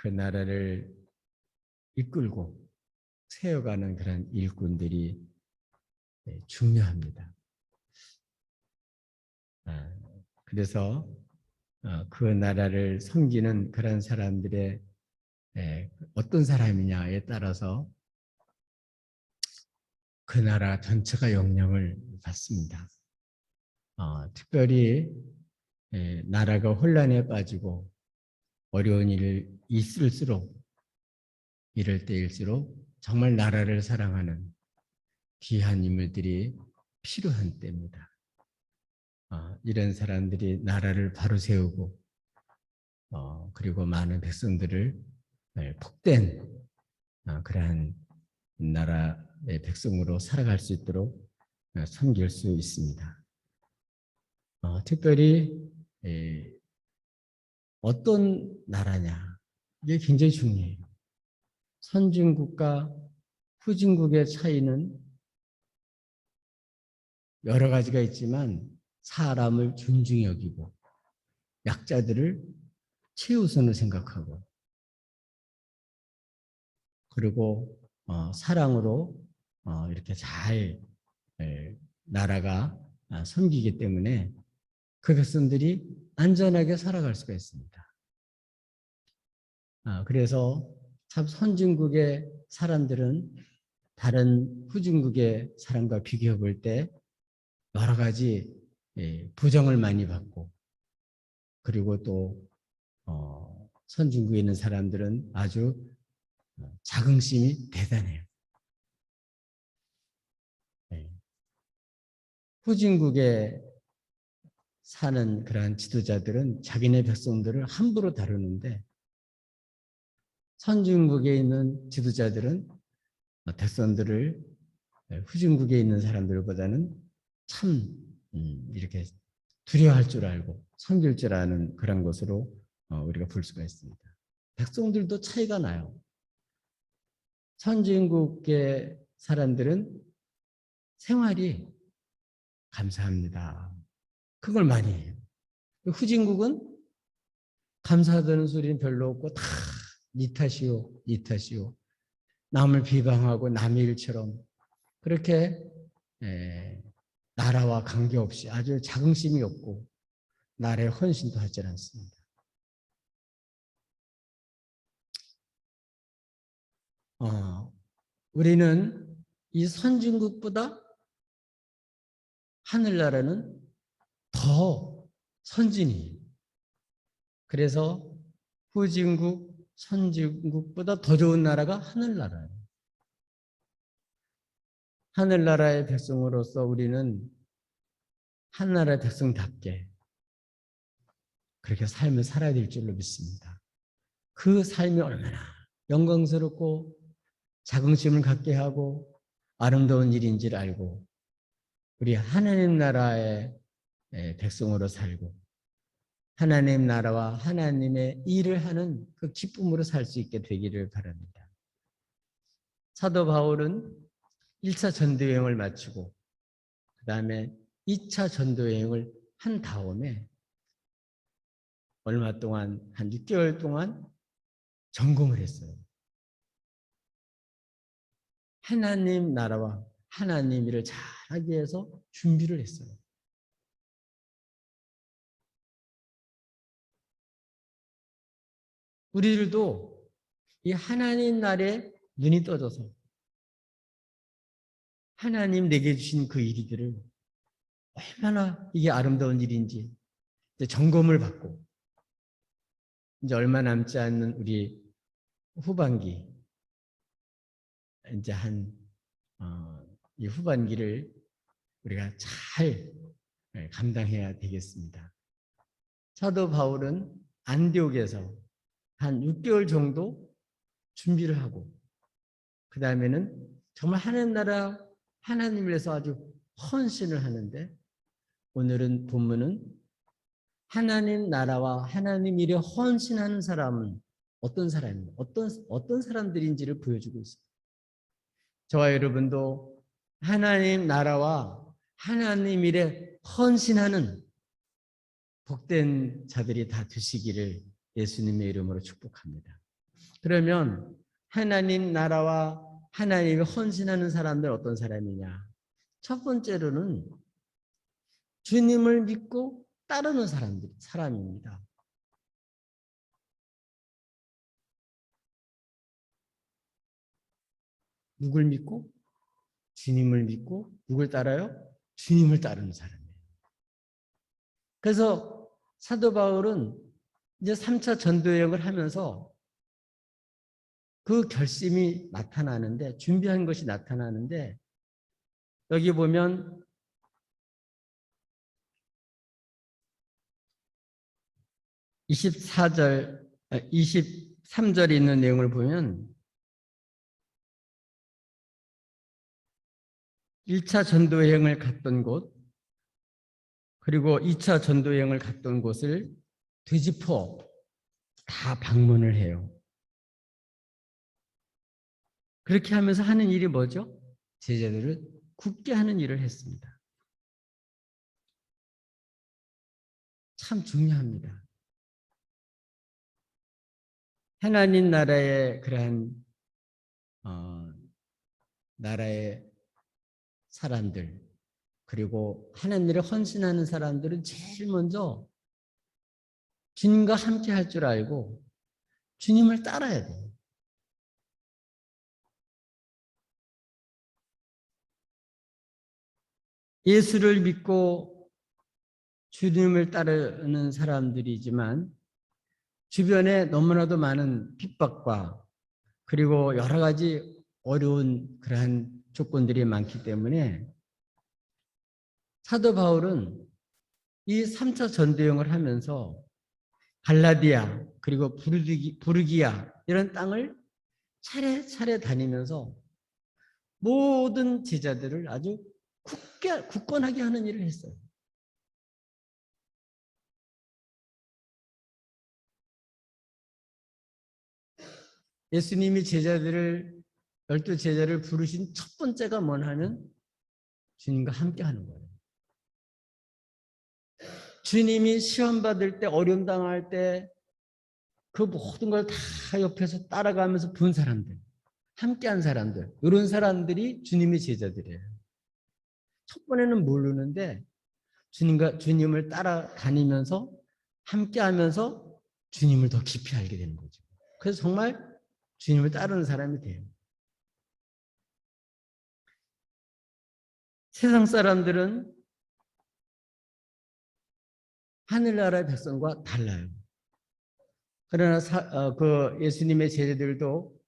그 나라를 이끌고 세워가는 그런 일꾼들이 중요합니다. 그래서 그 나라를 섬기는 그런 사람들의 어떤 사람이냐에 따라서 그 나라 전체가 영향을 받습니다. 특별히 나라가 혼란에 빠지고 어려운 일이 있을수록 이럴 때일수록 정말 나라를 사랑하는 귀한 인물들이 필요한 때입니다. 이런 사람들이 나라를 바로 세우고 그리고 많은 백성들을 복된 그러한 나라의 백성으로 살아갈 수 있도록 섬길 수 있습니다. 특별히 어떤 나라냐 이게 굉장히 중요해요. 선진국과 후진국의 차이는 여러 가지가 있지만 사람을 존중히 여기고 약자들을 최우선으로 생각하고 그리고 사랑으로 이렇게 잘 나라가 섬기기 때문에 그 백성들이 안전하게 살아갈 수가 있습니다. 그래서 참 선진국의 사람들은 다른 후진국의 사람과 비교해 볼 때 여러 가지 부정을 많이 받고 그리고 또 선진국에 있는 사람들은 아주 자긍심이 대단해요. 후진국에 사는 그러한 지도자들은 자기네 백성들을 함부로 다루는데 선진국에 있는 지도자들은 백성들을 후진국에 있는 사람들보다는 참 이렇게 두려워할 줄 알고 섬길 줄 아는 그런 것으로 우리가 볼 수가 있습니다. 백성들도 차이가 나요. 선진국의 사람들은 생활이 감사합니다. 그걸 많이 해요. 후진국은 감사하다는 소리는 별로 없고 다 니 탓이요, 니 탓이요. 남을 비방하고 남의 일처럼 그렇게 나라와 관계없이 아주 자긍심이 없고 나라에 헌신도 하지 않습니다. 우리는 이 선진국보다 하늘나라는 더 선진이에요. 그래서 후진국, 선진국보다 더 좋은 나라가 하늘나라예요. 하늘나라의 백성으로서 우리는 하늘나라의 백성답게 그렇게 삶을 살아야 될 줄로 믿습니다. 그 삶이 얼마나 영광스럽고 자긍심을 갖게 하고 아름다운 일인지를 알고 우리 하나님 나라의 백성으로 살고 하나님 나라와 하나님의 일을 하는 그 기쁨으로 살 수 있게 되기를 바랍니다. 사도 바울은 1차 전도여행을 마치고 그 다음에 2차 전도여행을 한 다음에 얼마 동안 한 6개월 동안 점검을 했어요. 하나님 나라와 하나님 일을 잘하기 위해서 준비를 했어요. 우리들도 이 하나님 나라에 눈이 떠져서 하나님 내게 주신 그 일들을 얼마나 이게 아름다운 일인지 이제 점검을 받고 이제 얼마 남지 않는 우리 후반기 이제 이 후반기를 우리가 잘 감당해야 되겠습니다. 사도 바울은 안디옥에서 한 6개월 정도 준비를 하고 그 다음에는 정말 하나님 나라 하나님을 위해서 아주 헌신을 하는데 오늘은 본문은 하나님 나라와 하나님 일에 헌신하는 사람은 어떤 사람입니다. 어떤 사람들인지를 보여주고 있습니다. 저와 여러분도 하나님 나라와 하나님 일에 헌신하는 복된 자들이 다 되시기를 예수님의 이름으로 축복합니다. 그러면 하나님 나라와 하나님이 헌신하는 사람들은 어떤 사람이냐? 첫 번째로는 주님을 믿고 따르는 사람입니다. 누굴 믿고? 주님을 믿고 누굴 따라요? 주님을 따르는 사람이에요. 그래서 사도 바울은 이제 3차 전도여행을 하면서 그 결심이 나타나는데, 준비한 것이 나타나는데, 여기 보면 23절에 있는 내용을 보면 1차 전도여행을 갔던 곳, 그리고 2차 전도여행을 갔던 곳을 되짚어 다 방문을 해요. 그렇게 하면서 하는 일이 뭐죠? 제자들을 굳게 하는 일을 했습니다. 참 중요합니다. 하나님 나라의 그러한 나라의 사람들, 그리고 하나님을 헌신하는 사람들은 제일 먼저 주님과 함께 할 줄 알고 주님을 따라야 돼요. 예수를 믿고 주님을 따르는 사람들이지만 주변에 너무나도 많은 핍박과 그리고 여러 가지 어려운 그러한 조건들이 많기 때문에 사도 바울은 이 3차 전도여행을 하면서 갈라디아 그리고 부르기아 이런 땅을 차례차례 다니면서 모든 제자들을 아주 굳건하게 하는 일을 했어요. 예수님이 12 제자를 부르신 첫 번째가 뭐냐면 주님과 함께 하는 거예요. 주님이 시험 받을 때, 어려움 당할 때 그 모든 걸 다 옆에서 따라가면서 본 사람들, 함께한 사람들, 이런 사람들이 주님의 제자들이에요. 첫 번에는 모르는데 주님을 따라다니면서 함께하면서 주님을 더 깊이 알게 되는 거죠. 그래서 정말 주님을 따르는 사람이 돼요. 세상 사람들은 하늘나라의 백성과 달라요. 그러나 그 예수님의 제자들도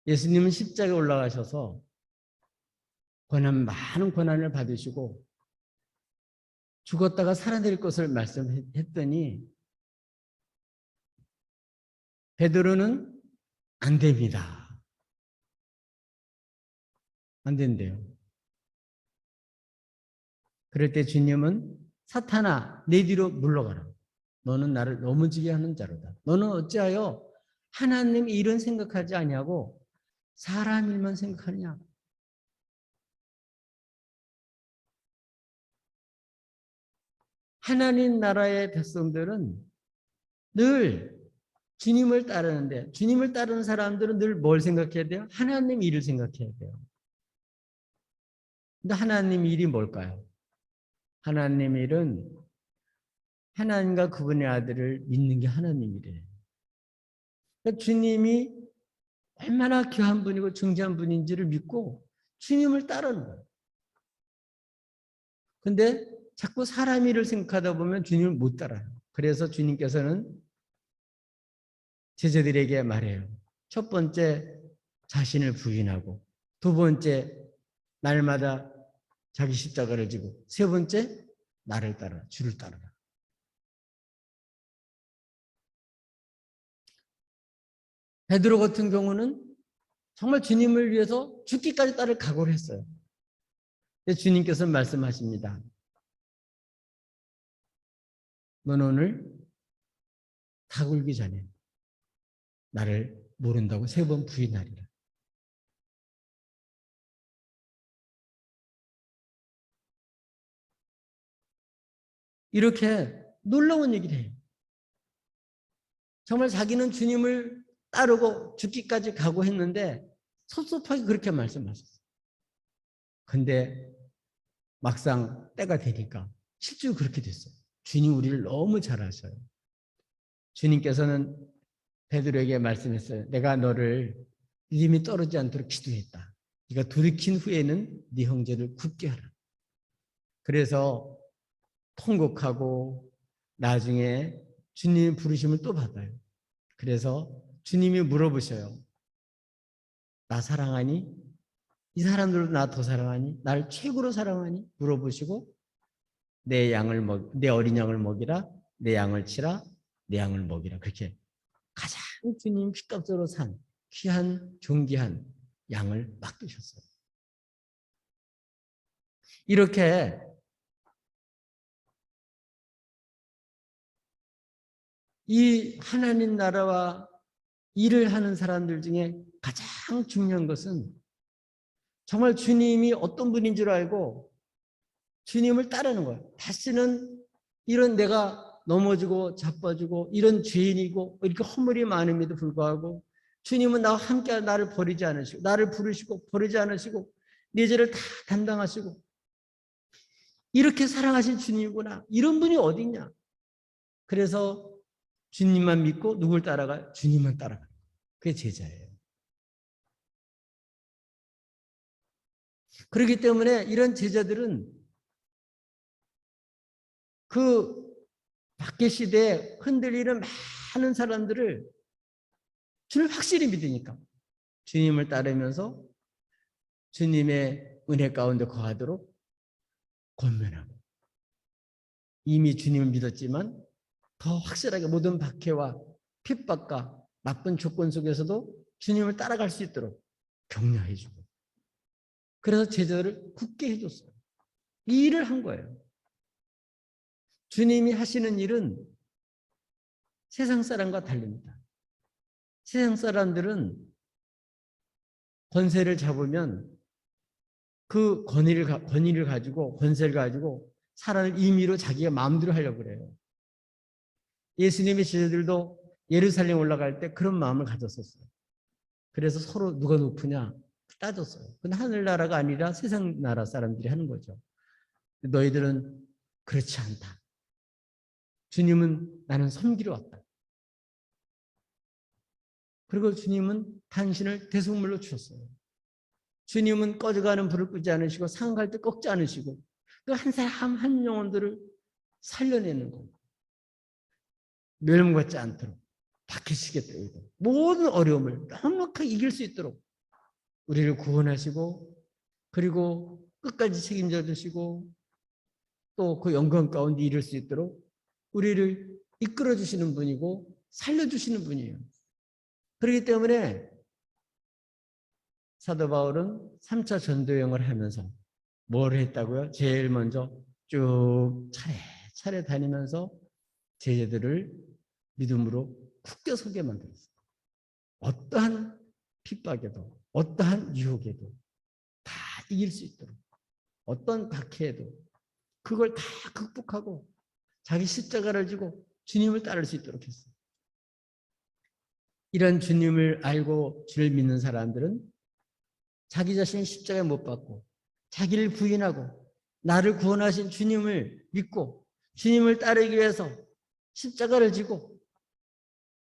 예수님은 십자가에 올라가셔서 많은 고난을 받으시고 죽었다가 살아날 것을 말씀했더니 베드로는 안 됩니다. 안 된대요. 그럴 때 주님은 사탄아 내 뒤로 물러가라. 너는 나를 넘어지게 하는 자로다. 너는 어찌하여 하나님 일은 생각하지 아니하고 사람 일만 생각하느냐. 하나님 나라의 백성들은 늘 주님을 따르는데, 주님을 따르는 사람들은 늘 뭘 생각해야 돼요? 하나님 일을 생각해야 돼요. 근데 하나님 일이 뭘까요? 하나님 일은 하나님과 그분의 아들을 믿는 게 하나님 일이에요. 그러니까 주님이 얼마나 귀한 분이고 중대한 분인지를 믿고 주님을 따르는 거예요. 근데 자꾸 사람 일을 생각하다 보면 주님을 못 따라요. 그래서 주님께서는 제자들에게 말해요. 첫 번째, 자신을 부인하고, 두 번째, 날마다 자기 십자가를 지고, 세 번째, 나를 따라, 주를 따르라. 베드로 같은 경우는 정말 주님을 위해서 죽기까지 따를 각오를 했어요. 주님께서 말씀하십니다. 넌 오늘 다 굴기 전에 나를 모른다고 3번 부인하리라. 이렇게 놀라운 얘기를 해요. 정말 자기는 주님을 따르고 죽기까지 각오했는데 섭섭하게 그렇게 말씀하셨어요. 근데 막상 때가 되니까 실제로 그렇게 됐어요. 주님 우리를 너무 잘 아셔요. 주님께서는 베드로에게 말씀했어요. 내가 너를 믿음이 떨어지지 않도록 기도했다. 네가 돌이킨 후에는 네 형제를 굳게 하라. 그래서 통곡하고 나중에 주님의 부르심을 또 받아요. 그래서 주님이 물어보셔요. 나 사랑하니? 이 사람들도 나 더 사랑하니? 나를 최고로 사랑하니? 물어보시고 내 어린 양을 먹이라, 내 양을 치라, 내 양을 먹이라. 그렇게 가장 주님 핏값으로 산 귀한 존귀한 양을 맡기셨어요. 이렇게 이 하나님 나라와 일을 하는 사람들 중에 가장 중요한 것은 정말 주님이 어떤 분인 줄 알고 주님을 따르는 거예요. 다시는 이런 내가 넘어지고 자빠지고 이런 죄인이고 이렇게 허물이 많음에도 불구하고 주님은 나와 함께 나를 버리지 않으시고 나를 부르시고 버리지 않으시고 내 죄를 다 담당하시고 이렇게 사랑하신 주님이구나. 이런 분이 어디 있냐. 그래서 주님만 믿고 누굴 따라가요? 주님만 따라가요. 그게 제자예요. 그렇기 때문에 이런 제자들은 그 밖의 시대에 흔들리는 많은 사람들을 주님을 확실히 믿으니까 주님을 따르면서 주님의 은혜 가운데 거하도록 권면하고 이미 주님을 믿었지만 더 확실하게 모든 박해와 핍박과 나쁜 조건 속에서도 주님을 따라갈 수 있도록 격려해주고 그래서 제자들을 굳게 해줬어요. 이 일을 한 거예요. 주님이 하시는 일은 세상 사람과 다릅니다. 세상 사람들은 권세를 잡으면 그 권위를 가지고 권세를 가지고 사람을 임의로 자기가 마음대로 하려고 그래요. 예수님의 제자들도 예루살렘 올라갈 때 그런 마음을 가졌었어요. 그래서 서로 누가 높으냐 따졌어요. 근데 하늘나라가 아니라 세상 나라 사람들이 하는 거죠. 너희들은 그렇지 않다. 주님은 나는 섬기러 왔다. 그리고 주님은 당신을 대속물로 주셨어요. 주님은 꺼져가는 불을 끄지 않으시고 상할 때 꺾지 않으시고 그 한 사람 한 영혼들을 살려내는 거. 멸망받지 않도록 박히시겠다. 모든 어려움을 넉넉하게 이길 수 있도록 우리를 구원하시고 그리고 끝까지 책임져 주시고 또 그 영광 가운데 이룰 수 있도록 우리를 이끌어 주시는 분이고 살려주시는 분이에요. 그렇기 때문에 사도 바울은 3차 전도여행을 하면서 뭘 했다고요? 제일 먼저 쭉 차례차례 다니면서 제자들을 믿음으로 굳게 서게 만들었어요. 어떠한 핍박에도 어떠한 유혹에도 다 이길 수 있도록 어떤 박해에도 그걸 다 극복하고 자기 십자가를 지고 주님을 따를 수 있도록 했어요. 이런 주님을 알고 주를 믿는 사람들은 자기 자신이 십자가에 못 박고 자기를 부인하고 나를 구원하신 주님을 믿고 주님을 따르기 위해서 십자가를 지고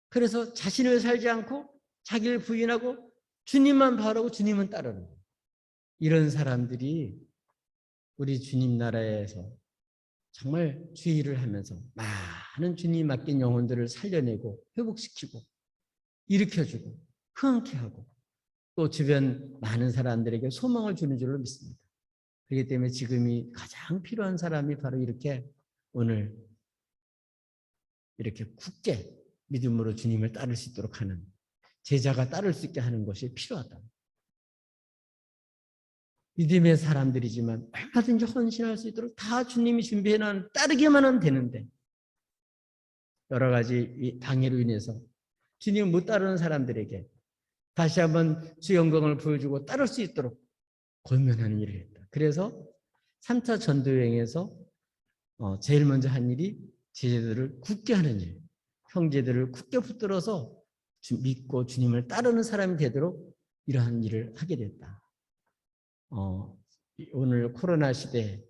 그래서 자신을 살지 않고 자기를 부인하고 주님만 바라고 주님은 따르는 거예요. 이런 사람들이 우리 주님 나라에서 정말 주의를 하면서 많은 주님 맡긴 영혼들을 살려내고 회복시키고 일으켜주고 흥하게 하고 또 주변 많은 사람들에게 소망을 주는 줄로 믿습니다. 그렇기 때문에 지금이 가장 필요한 사람이 바로 이렇게 오늘 이렇게 굳게 믿음으로 주님을 따를 수 있도록 하는 제자가 따를 수 있게 하는 것이 필요하다. 믿음의 사람들이지만 얼마든지 헌신할 수 있도록 다 주님이 준비해놓은 따르기만 하면 되는데 여러 가지 방해로 인해서 주님 못 따르는 사람들에게 다시 한번 주 영광을 보여주고 따를 수 있도록 권면하는 일을 했다. 그래서 3차 전도여행에서 제일 먼저 한 일이 제자들을 굳게 하는 일, 형제들을 굳게 붙들어서 믿고 주님을 따르는 사람이 되도록 이러한 일을 하게 됐다. 오늘 코로나 시대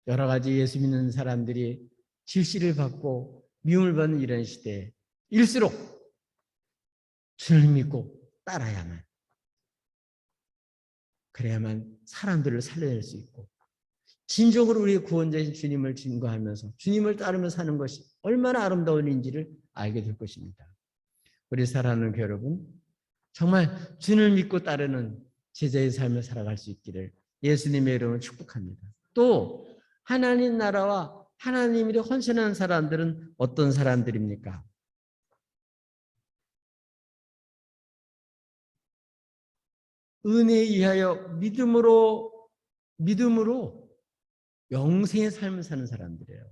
여러 가지 예수 믿는 사람들이 질시를 받고 미움을 받는 이런 시대일수록 주를 믿고 따라야만, 그래야만 사람들을 살려낼 수 있고 진정으로 우리의 구원자이신 주님을 증거하면서 주님을 따르며 사는 것이 얼마나 아름다운 일인지를 알게 될 것입니다. 우리 사랑하는 교회 여러분, 정말 주를 믿고 따르는 제자의 삶을 살아갈 수 있기를 예수님의 이름으로 축복합니다. 또 하나님 나라와 하나님이 헌신하는 사람들은 어떤 사람들입니까? 은혜에 의하여 믿음으로 영생의 삶을 사는 사람들이에요.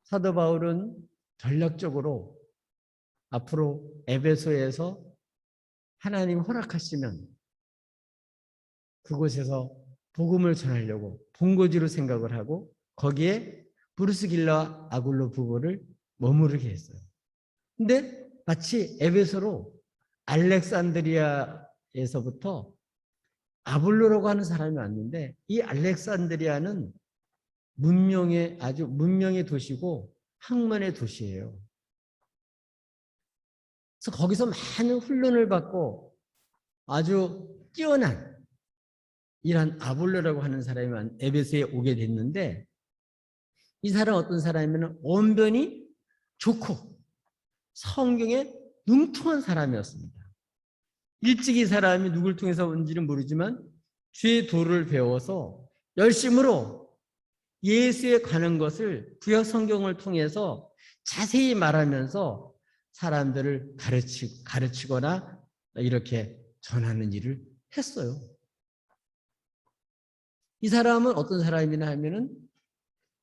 사도 바울은 전략적으로 앞으로 에베소에서 하나님 허락하시면 그곳에서 복음을 전하려고 본거지로 생각을 하고 거기에 브루스길라와 아굴로 부부를 머무르게 했어요. 근데 마치 에베소로 알렉산드리아에서부터 아볼로라고 하는 사람이 왔는데 이 알렉산드리아는 아주 문명의 도시고 학문의 도시예요. 그래서 거기서 많은 훈련을 받고 아주 뛰어난 이런 아볼로라고 하는 사람이 에베소에 오게 됐는데 이 사람은 어떤 사람이면 언변이 좋고 성경에 능통한 사람이었습니다. 일찍 이 사람이 누굴 통해서 온지는 모르지만 주의 도를 배워서 열심으로 예수에 관한 것을 구약 성경을 통해서 자세히 말하면서 사람들을 가르치거나 이렇게 전하는 일을 했어요. 이 사람은 어떤 사람이냐 하면은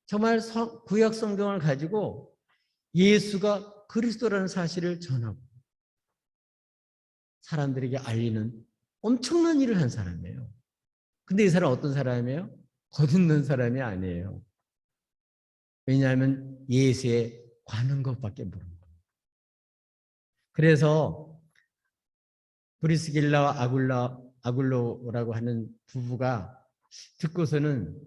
정말 구약 성경을 가지고 예수가 그리스도라는 사실을 전하고 사람들에게 알리는 엄청난 일을 한 사람이에요. 근데 이 사람은 어떤 사람이에요? 거듭난 사람이 아니에요. 왜냐하면 예수에 관한 것밖에 모르는 거예요. 그래서 브리스길라와 아굴로라고 하는 부부가 듣고서는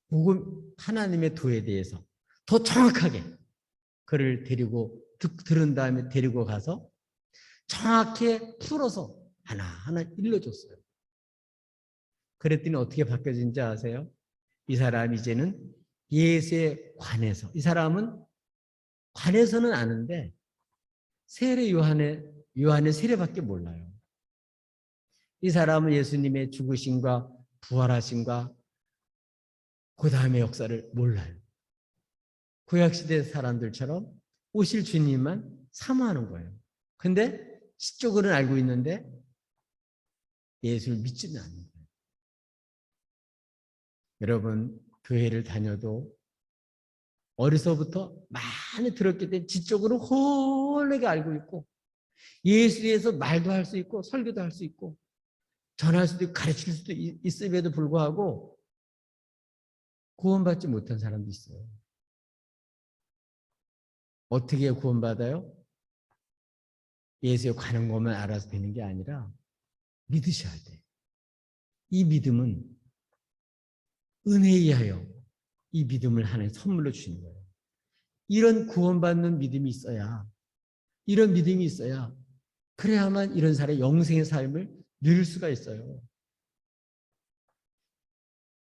복음 하나님의 도에 대해서 더 정확하게 그를 들은 다음에 데리고 가서 정확히 풀어서 하나하나 일러줬어요. 그랬더니 어떻게 바뀌어진지 아세요? 이 사람이 이제는 예수에 관해서, 이 사람은 관해서는 아는데 세례 요한의 세례밖에 몰라요. 이 사람은 예수님의 죽으심과 부활하심과 그 다음의 역사를 몰라요. 구약시대 사람들처럼 오실 주님만 사모하는 거예요. 근데 시적으로는 알고 있는데 예수를 믿지는 않는 거예요. 여러분, 교회를 다녀도 어려서부터 많이 들었기 때문에 지적으로 홀하게 알고 있고 예수에 대해서 말도 할 수 있고 설교도 할 수 있고 전할 수도 있고 가르칠 수도 있음에도 불구하고 구원받지 못한 사람도 있어요. 어떻게 구원받아요? 예수에 관한 것만 알아서 되는 게 아니라 믿으셔야 돼요. 이 믿음은 은혜에 의하여 이 믿음을 하나님 선물로 주시는 거예요. 이런 구원받는 믿음이 있어야, 이런 믿음이 있어야 그래야만 이런 사람의 영생의 삶을 누릴 수가 있어요.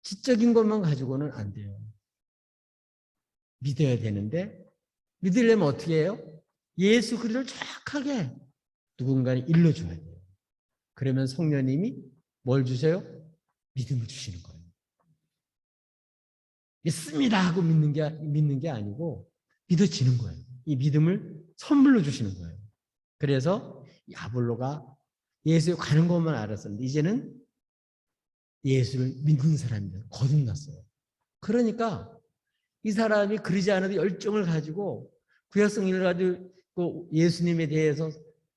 지적인 것만 가지고는 안 돼요. 믿어야 되는데 믿으려면 어떻게 해요? 예수 그리스도를 정확하게 누군가에 일러줘야 돼요. 그러면 성령님이 뭘 주세요? 믿음을 주시는 거예요. 믿습니다 하고 믿는 게 아니고 믿어지는 거예요. 이 믿음을 선물로 주시는 거예요. 그래서 이 아볼로가 예수에 관한 것만 알았었는데 이제는 예수를 믿는 사람입니다. 거듭났어요. 그러니까 이 사람이 그러지 않아도 열정을 가지고 구약성경을 가지고 예수님에 대해서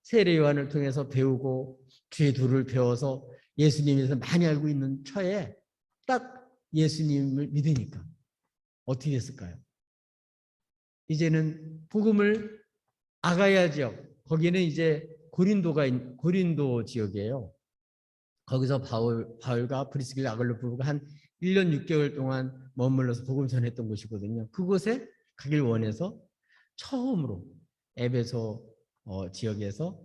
세례 요한을 통해서 배우고 주의 도를 배워서 예수님에 대해서 많이 알고 있는 처에 딱 예수님을 믿으니까 어떻게 됐을까요? 이제는 복음을 아가야 지역, 거기는 이제 고린도 지역이에요. 거기서 바울과 프리스길라 아글로프가 한 1년 6개월 동안 머물러서 복음 전했던 곳이거든요. 그곳에 가길 원해서 처음으로 에베소 지역에서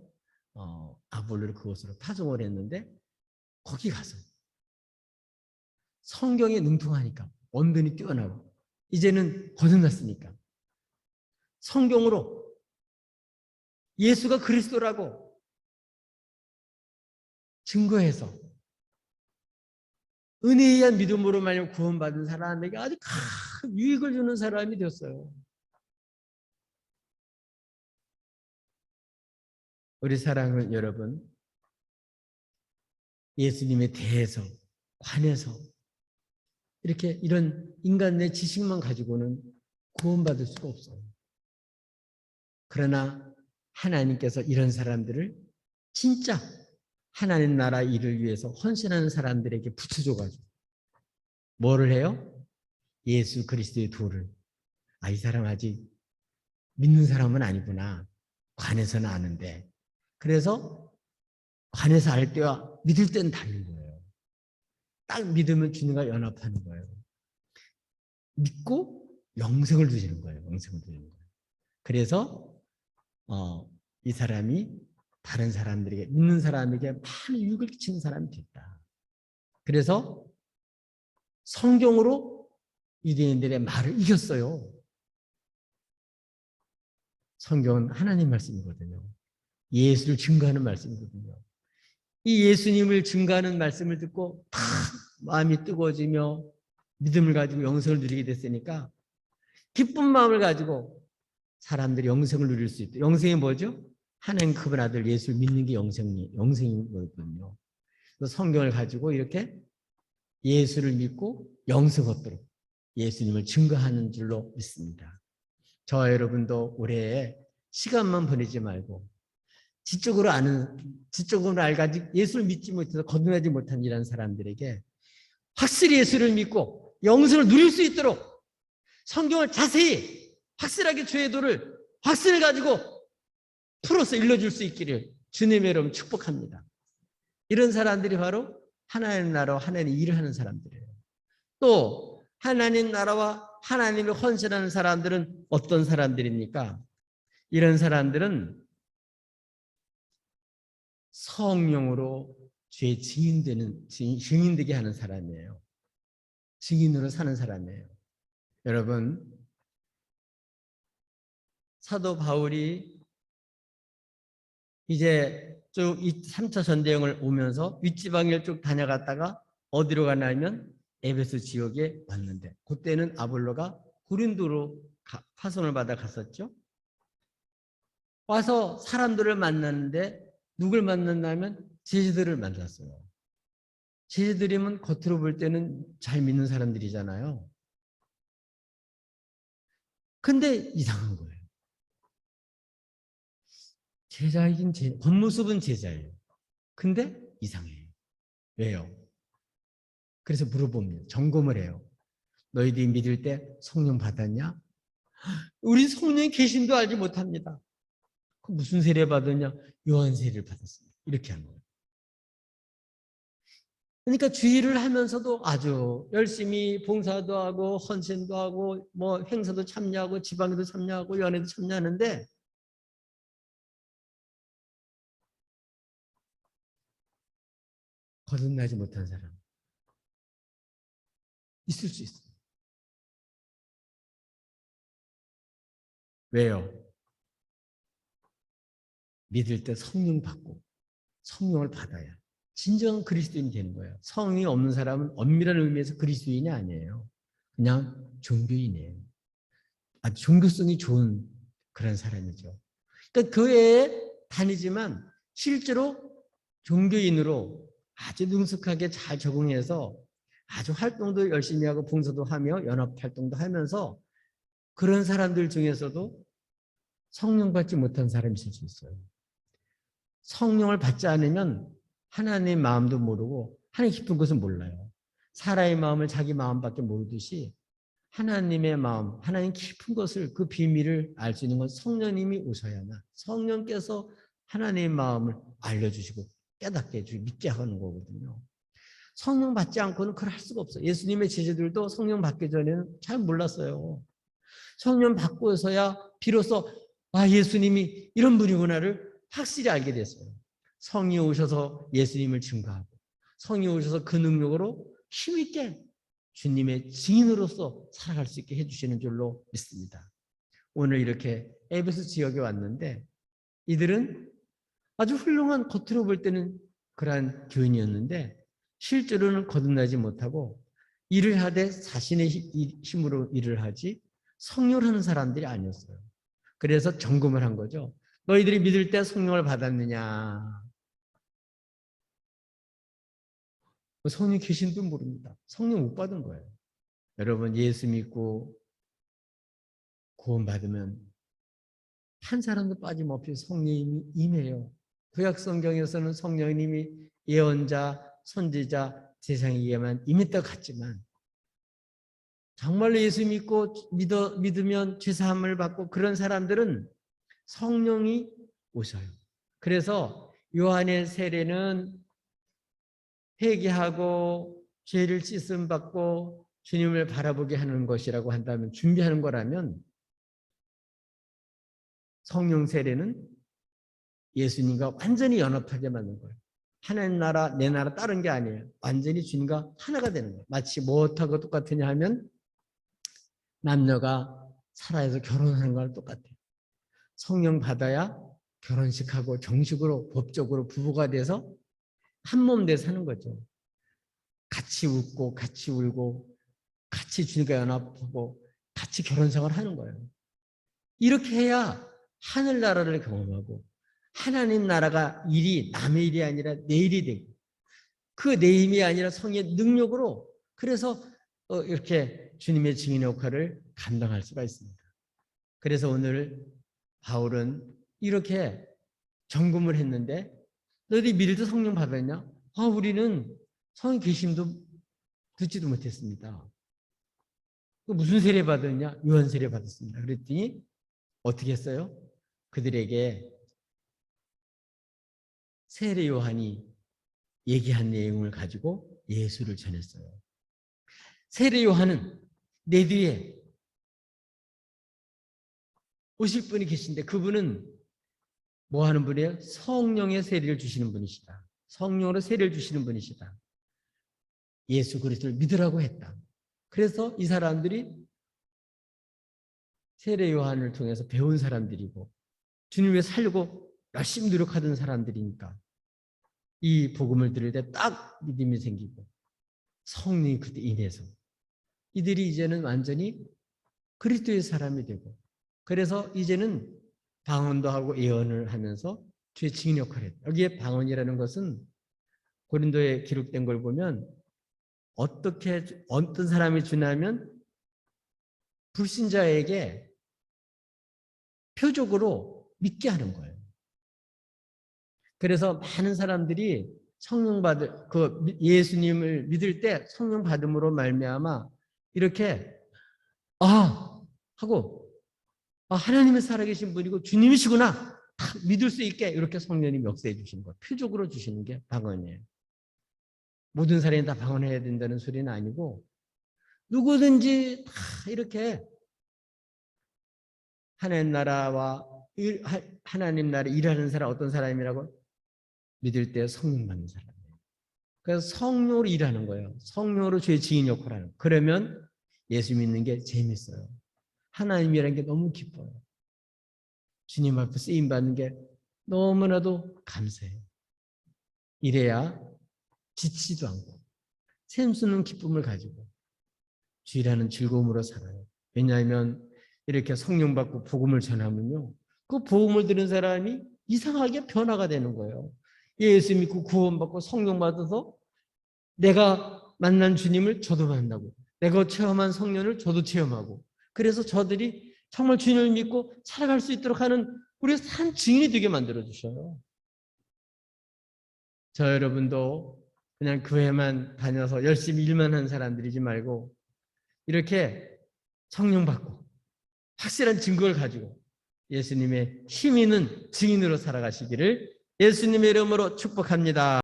아볼로를 그곳으로 파송을 했는데, 거기 가서 성경에 능통하니까, 언변이 뛰어나고 이제는 거듭났으니까 성경으로 예수가 그리스도라고 증거해서 은혜에 의한 믿음으로 말미암아 구원받은 사람에게 아주 큰 유익을 주는 사람이 되었어요. 우리 사랑하는 여러분, 예수님에 대해서 관해서 이렇게 이런 인간의 지식만 가지고는 구원받을 수가 없어요. 그러나 하나님께서 이런 사람들을 진짜 하나님 나라 일을 위해서 헌신하는 사람들에게 붙여줘가지고 뭐를 해요? 예수 그리스도의 도를, 이 사람 아직 믿는 사람은 아니구나, 관에서는 아는데, 그래서 관에서 알 때와 믿을 때는 다른 거예요. 딱 믿으면 주님과 연합하는 거예요. 믿고 영생을 주시는 거예요. 영생을 주시는 거예요. 그래서 이 사람이 다른 사람들에게, 믿는 사람에게 많은 유익을 끼치는 사람이 됐다. 그래서 성경으로 유대인들의 말을 이겼어요. 성경은 하나님 말씀이거든요. 예수를 증거하는 말씀이거든요. 이 예수님을 증거하는 말씀을 듣고 다 마음이 뜨거워지며 믿음을 가지고 영생을 누리게 됐으니까 기쁜 마음을 가지고 사람들이 영생을 누릴 수 있다. 영생이 뭐죠? 하나님 그 아들 예수를 믿는 게 영생이거든요. 성경을 가지고 이렇게 예수를 믿고 영생 얻도록 예수님을 증거하는 줄로 믿습니다. 저와 여러분도 올해 시간만 보내지 말고 지적으로 알가지고 예수를 믿지 못해서 거듭나지 못한 이런 사람들에게 확실히 예수를 믿고 영생을 누릴 수 있도록 성경을 자세히 확실하게 주의 도를 확신을 가지고 풀어서 일러줄 수 있기를 주님의 이름으로 축복합니다. 이런 사람들이 바로 하나님 나라와 하나님의 일을 하는 사람들이에요. 또 하나님 나라와 하나님을 헌신하는 사람들은 어떤 사람들입니까? 이런 사람들은 성령으로 죄 증인되게 하는 사람이에요. 증인으로 사는 사람이에요. 여러분, 사도 바울이 이제 쭉 3차 전대행을 오면서 윗지방을 쭉 다녀갔다가 어디로 가냐면 에베소 지역에 왔는데, 그때는 아볼로가 고린도로 파송을 받아 갔었죠. 와서 사람들을 만났는데 누굴 만났냐면 제자들을 만났어요. 제자들이면 겉으로 볼 때는 잘 믿는 사람들이잖아요. 근데 이상한 거예요. 겉모습은 제자예요. 근데 이상해요. 왜요? 그래서 물어봅니다. 점검을 해요. 너희들이 믿을 때 성령 받았냐? 우리 성령이 계신도 알지 못합니다. 무슨 세례 받았냐? 요한 세례를 받았습니다. 이렇게 하는 거예요. 그러니까 주의를 하면서도 아주 열심히 봉사도 하고 헌신도 하고 뭐 행사도 참여하고 지방에도 참여하고 연회도 참여하는데 거듭나지 못한 사람 있을 수 있어요. 왜요? 믿을 때 성령 받고 성령을 받아야 진정한 그리스도인이 되는 거예요. 성령이 없는 사람은 엄밀한 의미에서 그리스도인이 아니에요. 그냥 종교인이에요. 아주 종교성이 좋은 그런 사람이죠. 그러니까 교회에 다니지만 실제로 종교인으로 아주 능숙하게 잘 적응해서 아주 활동도 열심히 하고 봉사도 하며 연합활동도 하면서 그런 사람들 중에서도 성령 받지 못한 사람이 있을 수 있어요. 성령을 받지 않으면 하나님의 마음도 모르고 하나님 깊은 것은 몰라요. 사람의 마음을 자기 마음밖에 모르듯이 하나님의 마음, 하나님 깊은 것을 그 비밀을 알 수 있는 건 성령님이 오셔야만 성령께서 하나님의 마음을 알려주시고 깨닫게 해주고 믿게 하는 거거든요. 성령 받지 않고는 그걸 할 수가 없어요. 예수님의 제자들도 성령 받기 전에는 잘 몰랐어요. 성령 받고서야 비로소 예수님이 이런 분이구나를 확실히 알게 됐어요. 성이 오셔서 예수님을 증거하고 성이 오셔서 그 능력으로 힘있게 주님의 증인으로서 살아갈 수 있게 해주시는 줄로 믿습니다. 오늘 이렇게 에베소 지역에 왔는데 이들은 아주 훌륭한 겉으로 볼 때는 그러한 교인이었는데 실제로는 거듭나지 못하고 일을 하되 자신의 힘으로 일을 하지 성령을 하는 사람들이 아니었어요. 그래서 점검을 한 거죠. 너희들이 믿을 때 성령을 받았느냐? 성령 계신 줄 모릅니다. 성령 못 받은 거예요. 여러분 예수 믿고 구원받으면 한 사람도 빠짐없이 성령님이 임해요. 구약 성경에서는 성령님이 예언자, 선지자, 세상에게만 임했다 같지만 정말로 예수 믿고 믿으면 죄사함을 받고 그런 사람들은 성령이 오셔요. 그래서 요한의 세례는 회개하고 죄를 씻음 받고 주님을 바라보게 하는 것이라고 한다면 준비하는 거라면 성령 세례는 예수님과 완전히 연합하게 만든 거예요. 하나님 나라 내 나라 다른 게 아니에요. 완전히 주님과 하나가 되는 거예요. 마치 무엇하고 똑같으냐 하면 남녀가 살아서 결혼하는 거랑 똑같아요. 성령 받아야 결혼식하고 정식으로 법적으로 부부가 돼서 한 몸 돼 사는 거죠. 같이 웃고 같이 울고 같이 주님과 연합하고 같이 결혼생활을 하는 거예요. 이렇게 해야 하늘나라를 경험하고 하나님 나라가 일이 남의 일이 아니라 내 일이 되고 그 내 힘이 아니라 성의 능력으로 그래서 이렇게 주님의 증인 역할을 감당할 수가 있습니다. 그래서 오늘 바울은 이렇게 점검을 했는데 너희들이 믿을 때 성령 받았냐? 우리는 성의 계심도 듣지도 못했습니다. 무슨 세례 받았냐? 요한 세례 받았습니다. 그랬더니 어떻게 했어요? 그들에게 세례 요한이 얘기한 내용을 가지고 예수를 전했어요. 세례 요한은 내 뒤에 오실 분이 계신데 그분은 뭐 하는 분이에요? 성령의 세례를 주시는 분이시다. 성령으로 세례를 주시는 분이시다. 예수 그리스도를 믿으라고 했다. 그래서 이 사람들이 세례 요한을 통해서 배운 사람들이고 주님을 살려고 열심히 노력하던 사람들이니까 이 복음을 들을 때 딱 믿음이 생기고 성령이 그때 인해서 이들이 이제는 완전히 그리스도의 사람이 되고 그래서 이제는 방언도 하고 예언을 하면서 주의 증인 역할을 했다. 여기에 방언이라는 것은 고린도에 기록된 걸 보면 어떤 사람이 주냐면 불신자에게 표적으로 믿게 하는 거예요. 그래서 많은 사람들이 예수님을 믿을 때 성령 받음으로 말미암아 이렇게 하고 하나님의 살아계신 분이고 주님이시구나 믿을 수 있게 이렇게 성령님 역사해 주시는 거예요. 표적으로 주시는 게 방언이에요. 모든 사람이 다 방언해야 된다는 소리는 아니고 누구든지 다 이렇게 하나님 나라와 하나님 나라 일하는 사람 어떤 사람이라고 믿을 때 성령 받는 사람이에요. 그래서 성령으로 일하는 거예요. 성령으로 죄 지인 역할을 하는 거예요. 그러면 예수 믿는 게 재밌어요. 하나님이라는 게 너무 기뻐요. 주님 앞에 쓰임 받는 게 너무나도 감사해요. 이래야 지치지도 않고 샘솟는 기쁨을 가지고 주일하는 즐거움으로 살아요. 왜냐하면 이렇게 성령 받고 복음을 전하면요. 그 복음을 들은 사람이 이상하게 변화가 되는 거예요. 예수 믿고 구원받고 성령 받아서 내가 만난 주님을 저도 만나고 내가 체험한 성령을 저도 체험하고 그래서 저들이 정말 주님을 믿고 살아갈 수 있도록 하는 우리의 산 증인이 되게 만들어주셔요. 저 여러분도 그냥 교회만 다녀서 열심히 일만 하는 사람들이지 말고 이렇게 성령 받고 확실한 증거를 가지고 예수님의 힘 있는 증인으로 살아가시기를 예수님의 이름으로 축복합니다.